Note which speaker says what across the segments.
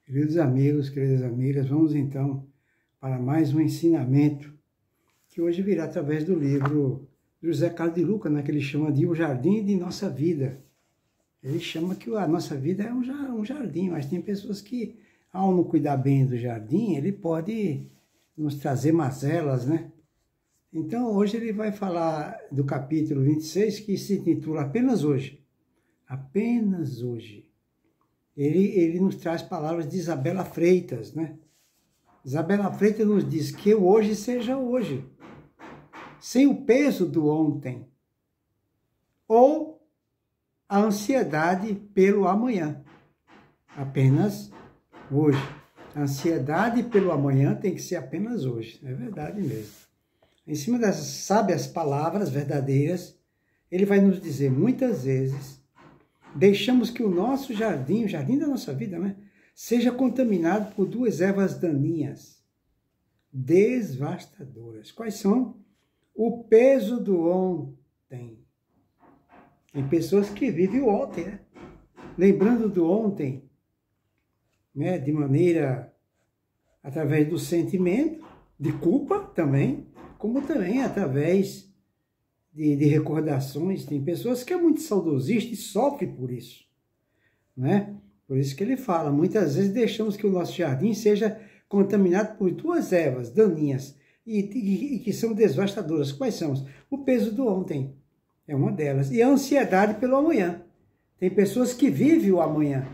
Speaker 1: Queridos amigos, queridas amigas, vamos então para mais um ensinamento que hoje virá através do livro do José Carlos de Luca, né, que ele chama de O Jardim de Nossa Vida. Ele chama que a nossa vida é um jardim, mas tem pessoas que, ao não cuidar bem do jardim, ele pode nos trazer mazelas, né? Então, hoje ele vai falar do capítulo 26, que se intitula Apenas Hoje. Apenas Hoje. Ele nos traz palavras de Isabela Freitas, né? Isabela Freitas nos diz que o hoje seja hoje, sem o peso do ontem, ou a ansiedade pelo amanhã. Apenas hoje. A ansiedade pelo amanhã tem que ser apenas hoje, é verdade mesmo. Em cima dessas sábias palavras verdadeiras, ele vai nos dizer muitas vezes: deixamos que o nosso jardim, o jardim da nossa vida, né, seja contaminado por duas ervas daninhas, devastadoras. Quais são? O peso do ontem. Tem pessoas que vivem o ontem, né? Lembrando do ontem, né, de maneira, através do sentimento, de culpa também, como também através de recordações. Tem pessoas que é muito saudosista e sofre por isso, né? Por isso que ele fala, muitas vezes deixamos que o nosso jardim seja contaminado por duas ervas daninhas e que são devastadoras. Quais são? O peso do ontem é uma delas, e a ansiedade pelo amanhã. Tem pessoas que vivem o amanhã,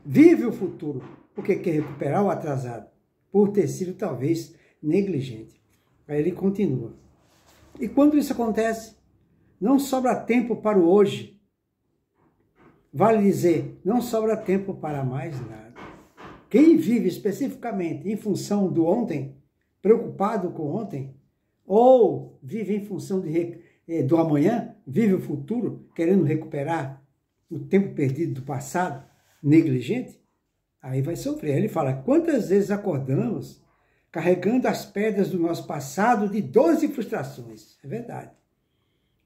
Speaker 1: vive o futuro, porque quer recuperar o atrasado, por ter sido talvez negligente. Aí ele continua. E quando isso acontece, não sobra tempo para o hoje. Vale dizer, não sobra tempo para mais nada. Quem vive especificamente em função do ontem, preocupado com ontem, ou vive em função do amanhã, vive o futuro, querendo recuperar o tempo perdido do passado, negligente, aí vai sofrer. Ele fala, quantas vezes acordamos carregando as pedras do nosso passado de dores e frustrações. É verdade.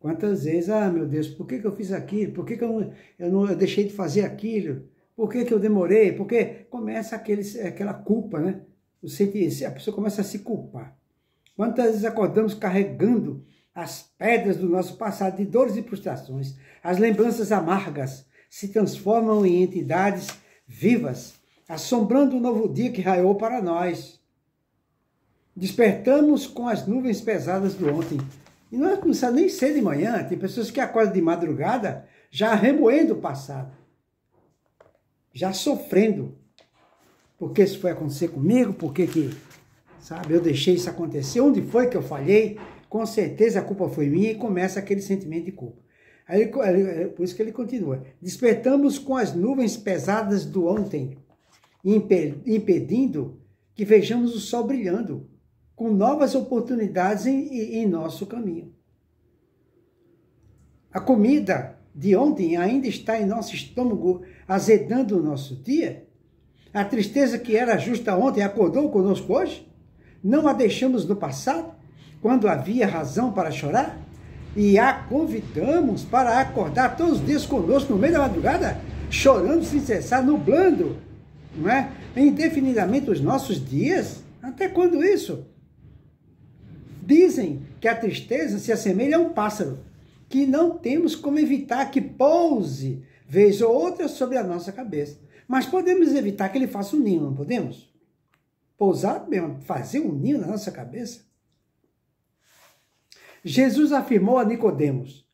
Speaker 1: Quantas vezes, meu Deus, por que eu fiz aquilo? Por que eu deixei de fazer aquilo? Por que eu demorei? Porque começa aquela culpa, né? A pessoa começa a se culpar. Quantas vezes acordamos carregando as pedras do nosso passado de dores e frustrações? As lembranças amargas se transformam em entidades vivas, assombrando o novo dia que raiou para nós. Despertamos com as nuvens pesadas do ontem. E não precisa nem ser de manhã. Tem pessoas que acordam de madrugada já remoendo o passado. Já sofrendo. Por que isso foi acontecer comigo? Por que eu deixei isso acontecer? Onde foi que eu falhei? Com certeza a culpa foi minha, e começa aquele sentimento de culpa. Por isso que ele continua. Despertamos com as nuvens pesadas do ontem, impedindo que vejamos o sol brilhando, com novas oportunidades em nosso caminho. A comida de ontem ainda está em nosso estômago, azedando o nosso dia. A tristeza que era justa ontem acordou conosco hoje. Não a deixamos no passado, quando havia razão para chorar, e a convidamos para acordar todos os dias conosco no meio da madrugada, chorando sem cessar, nublando, não é? Indefinidamente os nossos dias. Até quando isso? Dizem que a tristeza se assemelha a um pássaro, que não temos como evitar que pouse, vez ou outra, sobre a nossa cabeça. Mas podemos evitar que ele faça um ninho, não podemos? Pousar mesmo, fazer um ninho na nossa cabeça? Jesus afirmou a Nicodemos,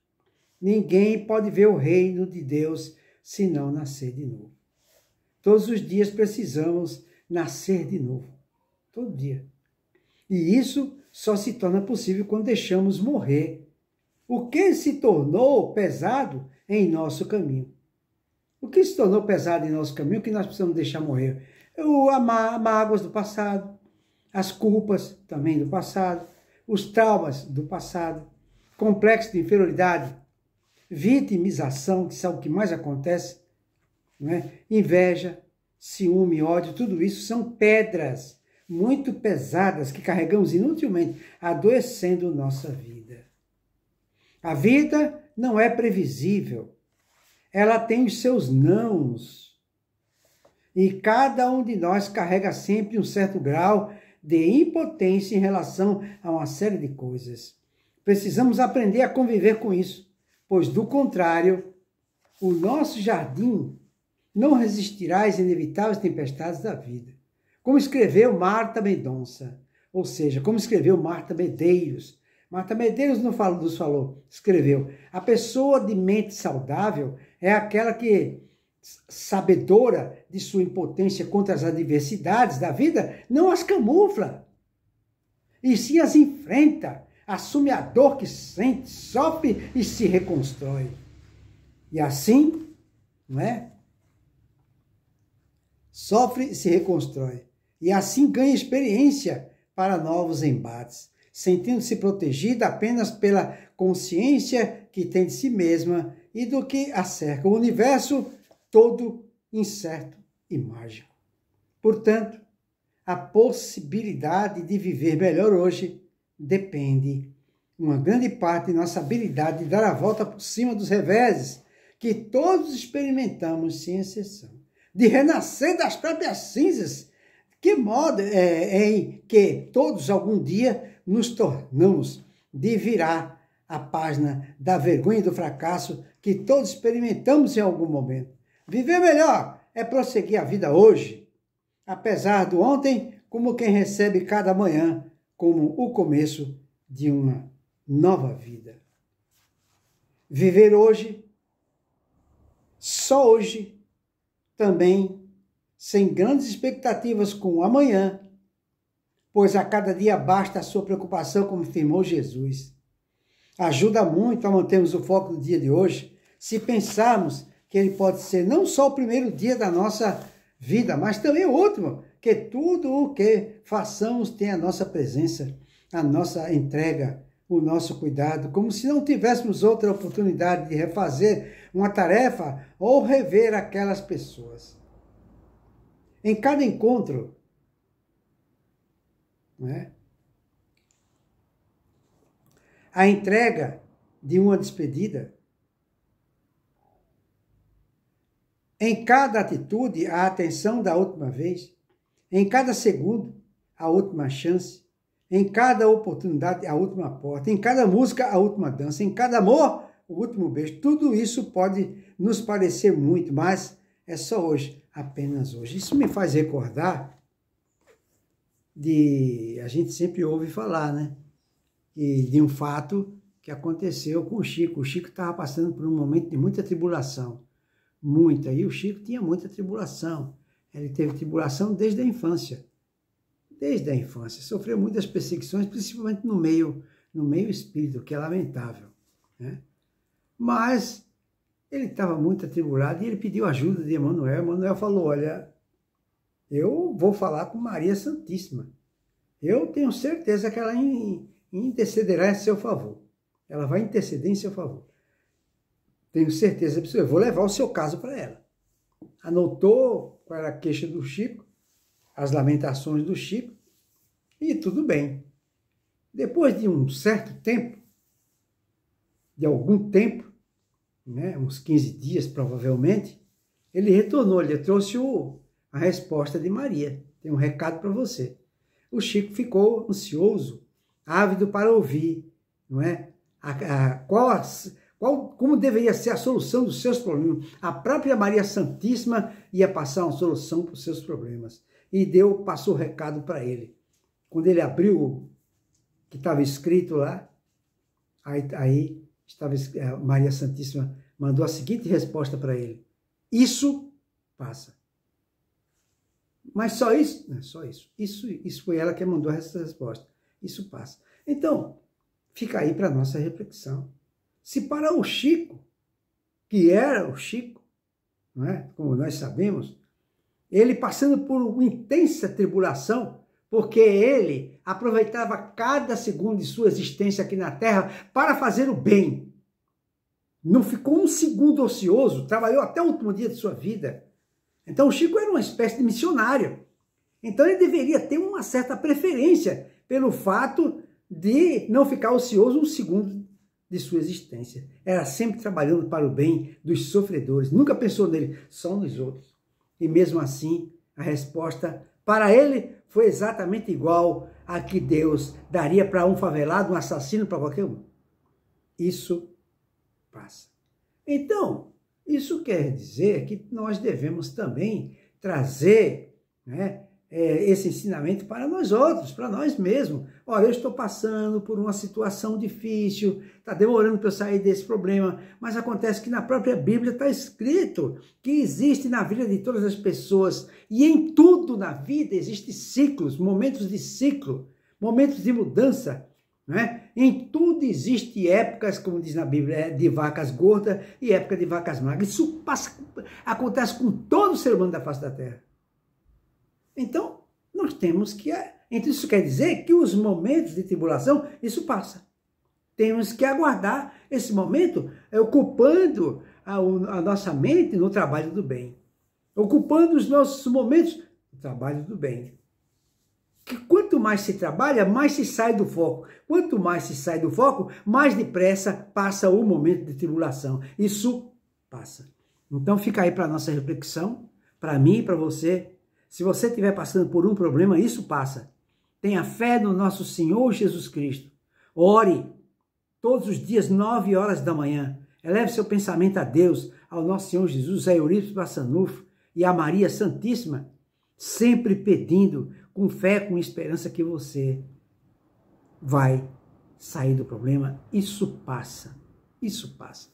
Speaker 1: ninguém pode ver o reino de Deus se não nascer de novo. Todos os dias precisamos nascer de novo. Todo dia. E isso só se torna possível quando deixamos morrer o que se tornou pesado em nosso caminho. O que se tornou pesado em nosso caminho, o que nós precisamos deixar morrer? As mágoas do passado, as culpas também do passado, os traumas do passado, complexo de inferioridade, vitimização, que é o que mais acontece, né? Inveja, ciúme, ódio, tudo isso são pedras muito pesadas que carregamos inutilmente, adoecendo nossa vida. A vida não é previsível. Ela tem os seus nãos. E cada um de nós carrega sempre um certo grau de impotência em relação a uma série de coisas. Precisamos aprender a conviver com isso, pois, do contrário, o nosso jardim não resistirá às inevitáveis tempestades da vida. Como escreveu Marta Mendonça, ou seja, como escreveu Marta Medeiros. Marta Medeiros nos falou, escreveu: a pessoa de mente saudável é aquela que, sabedora de sua impotência contra as adversidades da vida, não as camufla, e sim as enfrenta, assume a dor que sente, sofre e se reconstrói. E assim, não é? Sofre e se reconstrói. E assim ganha experiência para novos embates, sentindo-se protegida apenas pela consciência que tem de si mesma e do que a cerca. O universo todo incerto e mágico. Portanto, a possibilidade de viver melhor hoje depende, uma grande parte, de nossa habilidade de dar a volta por cima dos reveses que todos experimentamos, sem exceção. De renascer das próprias cinzas, que modo em que todos algum dia nos tornamos, de virar a página da vergonha e do fracasso que todos experimentamos em algum momento. Viver melhor é prosseguir a vida hoje, apesar do ontem, como quem recebe cada manhã como o começo de uma nova vida. Viver hoje, só hoje, também sem grandes expectativas com o amanhã, pois a cada dia basta a sua preocupação, como afirmou Jesus. Ajuda muito a mantermos o foco do dia de hoje, se pensarmos que ele pode ser não só o primeiro dia da nossa vida, mas também o último, que tudo o que façamos tem a nossa presença, a nossa entrega, o nosso cuidado, como se não tivéssemos outra oportunidade de refazer uma tarefa ou rever aquelas pessoas. Em cada encontro, não é? A entrega de uma despedida, em cada atitude, a atenção da última vez, em cada segundo, a última chance, em cada oportunidade, a última porta, em cada música, a última dança, em cada amor, o último beijo. Tudo isso pode nos parecer muito, mas é só hoje, apenas hoje. Isso me faz recordar a gente sempre ouve falar, né? E de um fato que aconteceu com o Chico. O Chico estava passando por um momento de muita tribulação. Muita. E o Chico tinha muita tribulação. Ele teve tribulação desde a infância. Desde a infância. Sofreu muitas perseguições, principalmente no meio espírita, que é lamentável, né? Mas ele estava muito atribulado e ele pediu ajuda de Emmanuel. Emmanuel falou: olha, eu vou falar com Maria Santíssima. Eu tenho certeza que ela intercederá em seu favor. Ela vai interceder em seu favor. Tenho certeza, eu vou levar o seu caso para ela. Anotou qual era a queixa do Chico, as lamentações do Chico, e tudo bem. Depois de um certo tempo, de algum tempo, né, uns 15 dias provavelmente, ele retornou, ele trouxe a resposta de Maria. Tem um recado para você. O Chico ficou ansioso, ávido para ouvir, não é? Como deveria ser a solução dos seus problemas. A própria Maria Santíssima ia passar uma solução para os seus problemas. E passou o recado para ele. Quando ele abriu o que estava escrito lá, aí estava, Maria Santíssima mandou a seguinte resposta para ele: isso passa. Mas só isso? Não, só isso. Isso foi ela que mandou essa resposta. Isso passa. Então, fica aí para a nossa reflexão. Se para o Chico, que era o Chico, não é? Como nós sabemos, ele passando por uma intensa tribulação, porque ele aproveitava cada segundo de sua existência aqui na Terra para fazer o bem. Não ficou um segundo ocioso, trabalhou até o último dia de sua vida. Então o Chico era uma espécie de missionário. Então ele deveria ter uma certa preferência pelo fato de não ficar ocioso um segundo de sua existência. Era sempre trabalhando para o bem dos sofredores. Nunca pensou nele, só nos outros. E mesmo assim, A resposta para ele foi exatamente igual a que Deus daria para um favelado, um assassino, para qualquer um. Isso passa. Então, isso quer dizer que nós devemos também trazer, né, esse ensinamento para nós outros, para nós mesmos. Olha, eu estou passando por uma situação difícil, está demorando para eu sair desse problema, mas acontece que na própria Bíblia está escrito que existe na vida de todas as pessoas, e em tudo na vida existem ciclos, momentos de ciclo, momentos de mudança, né? Em tudo existe épocas, como diz na Bíblia, de vacas gordas e época de vacas magras. Isso acontece com todo ser humano da face da terra. Então, nós temos que... Então, isso quer dizer que os momentos de tribulação, isso passa. Temos que aguardar esse momento, ocupando a nossa mente no trabalho do bem. Ocupando os nossos momentos no trabalho do bem. Que quanto mais se trabalha, mais se sai do foco. Quanto mais se sai do foco, mais depressa passa o momento de tribulação. Isso passa. Então, fica aí para a nossa reflexão, para mim e para você. Se você estiver passando por um problema, isso passa. Tenha fé no nosso Senhor Jesus Cristo. Ore todos os dias, 9 horas da manhã. Eleve seu pensamento a Deus, ao nosso Senhor Jesus, a Eurípides Bassanufo e a Maria Santíssima, sempre pedindo, com fé, com esperança, que você vai sair do problema. Isso passa. Isso passa.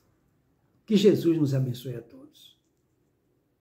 Speaker 1: Que Jesus nos abençoe a todos.